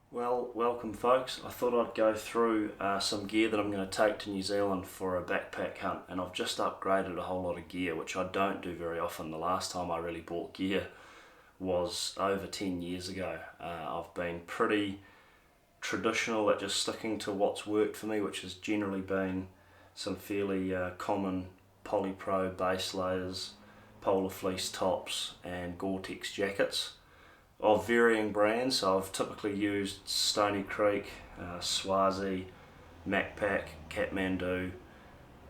Well, welcome folks. I thought I'd go through some gear that I'm going to take to New Zealand for a backpack hunt, and I've just upgraded a whole lot of gear, which I don't do very often. The last time I really bought gear was over 10 years ago. I've been pretty traditional at just sticking to what's worked for me, which has generally been some fairly common polypro base layers, polar fleece tops and Gore-Tex jackets of varying brands. So I've typically used Stony Creek, Swazi, Macpac, Kathmandu,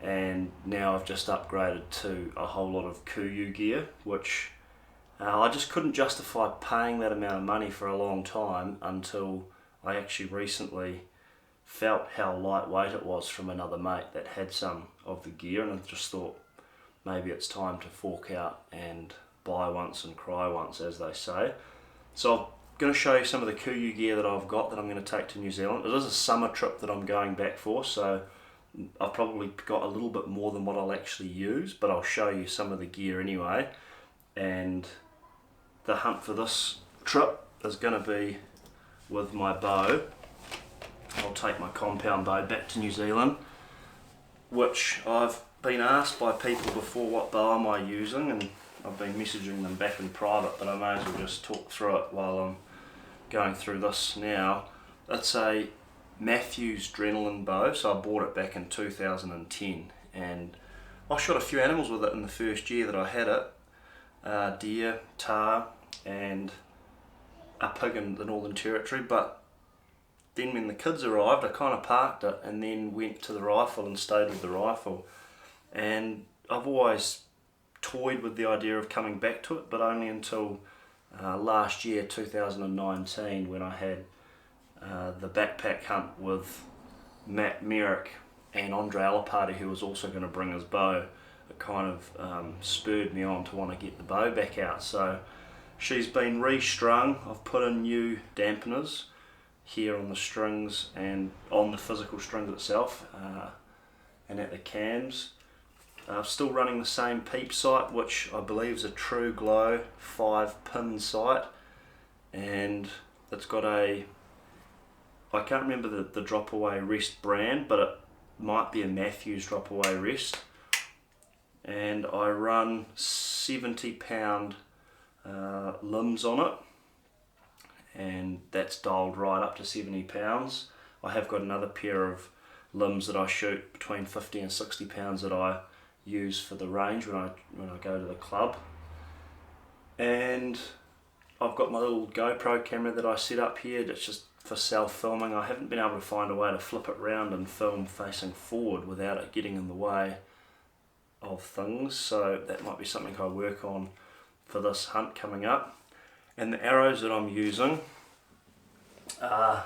and now I've just upgraded to a whole lot of Kuyu gear, which I just couldn't justify paying that amount of money for a long time until I actually recently felt how lightweight it was from another mate that had some of the gear, and I just thought maybe it's time to fork out and buy once and cry once, as they say. So I'm going to show you some of the Kuyu gear that I've got that I'm going to take to New Zealand. It is a summer trip that I'm going back for, so I've probably got a little bit more than what I'll actually use, but I'll show you some of the gear anyway. And the hunt for this trip is going to be with my bow. I'll take my compound bow back to New Zealand, which I've been asked by people before, what bow am I using, and I've been messaging them back in private, but I may as well just talk through it while I'm going through this now. It's a Mathews Drenalin bow, so I bought it back in 2010, and I shot a few animals with it in the first year that I had it. Deer, tahr, and a pig in the Northern Territory, but then when the kids arrived I kind of parked it and then went to the rifle and stayed with the rifle. And I've always toyed with the idea of coming back to it, but only until last year, 2019, when I had the backpack hunt with Matt Merrick and Andre Alipati, who was also going to bring his bow. It kind of spurred me on to want to get the bow back out. So she's been restrung. I've put in new dampeners here on the strings and on the physical strings itself, and at the cams. Still running the same peep sight, which I believe is a True Glow 5-pin sight, and it's got I can't remember the drop away rest brand, but it might be a Mathews drop away rest, and I run 70-pound limbs on it, and that's dialed right up to 70 pounds. I have got another pair of limbs that I shoot between 50 and 60 pounds that I use for the range when I go to the club. And I've got my little GoPro camera that I set up here that's just for self-filming. I haven't been able to find a way to flip it round and film facing forward without it getting in the way of things, so that might be something I work on for this hunt coming up. And the arrows that I'm using are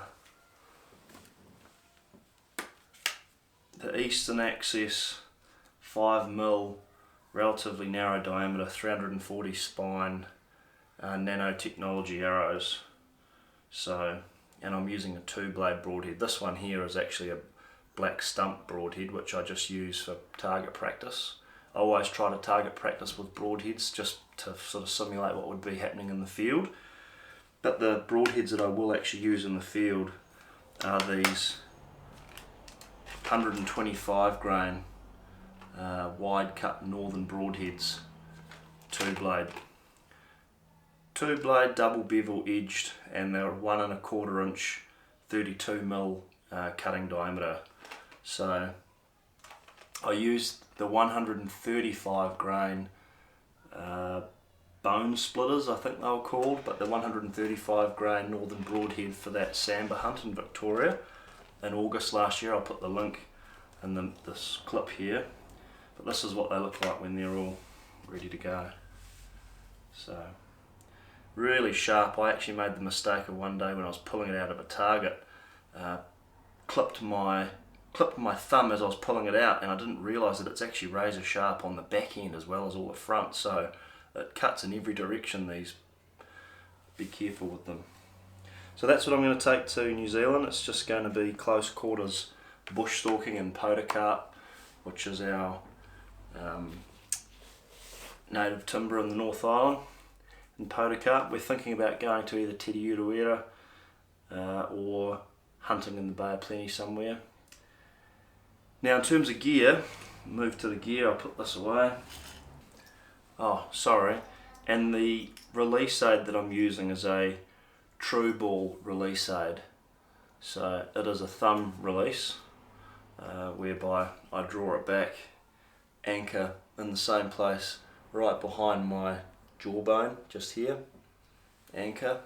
the Eastern Access 5mm, relatively narrow diameter, 340 spine nanotechnology arrows. So, and I'm using a 2-blade broadhead. This one here is actually a black stump broadhead, which I just use for target practice. I always try to target practice with broadheads just to sort of simulate what would be happening in the field. But the broadheads that I will actually use in the field are these 125 grain wide cut northern broadheads, 2-blade double bevel edged, and they're 1 1/4 inch 32mm cutting diameter. So I used the 135 grain bone splitters, I think they were called, but the 135 grain northern broadhead for that sambar hunt in Victoria in August last year. I'll put the link in this clip here, but this is what they look like when they're all ready to go. So really sharp. I actually made the mistake of one day when I was pulling it out of a target, clipped my thumb as I was pulling it out, and I didn't realise that it's actually razor sharp on the back end as well as all the front, so it cuts in every direction. These, be careful with them. So that's what I'm going to take to New Zealand. It's just going to be close quarters bush stalking in podocarp, which is our native timber in the North Island. In podocarp, we're thinking about going to either Te Reo or hunting in the Bay of Plenty somewhere. Now in terms of gear, move to the gear, I'll put this away. Oh, sorry. And the release aid that I'm using is a True Ball release aid. So it is a thumb release, whereby I draw it back, anchor in the same place right behind my jawbone, just here, anchor,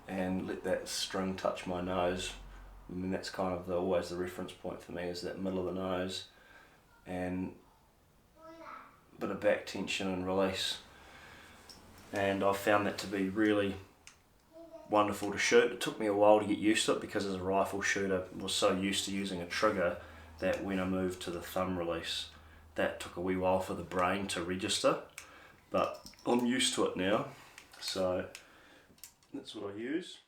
and let that string touch my nose. I mean, that's kind of always the reference point for me, is that middle of the nose, and a bit of back tension and release. And I've found that to be really wonderful to shoot. It took me a while to get used to it, because as a rifle shooter I was so used to using a trigger that when I moved to the thumb release, that took a wee while for the brain to register, but I'm used to it now, so that's what I use.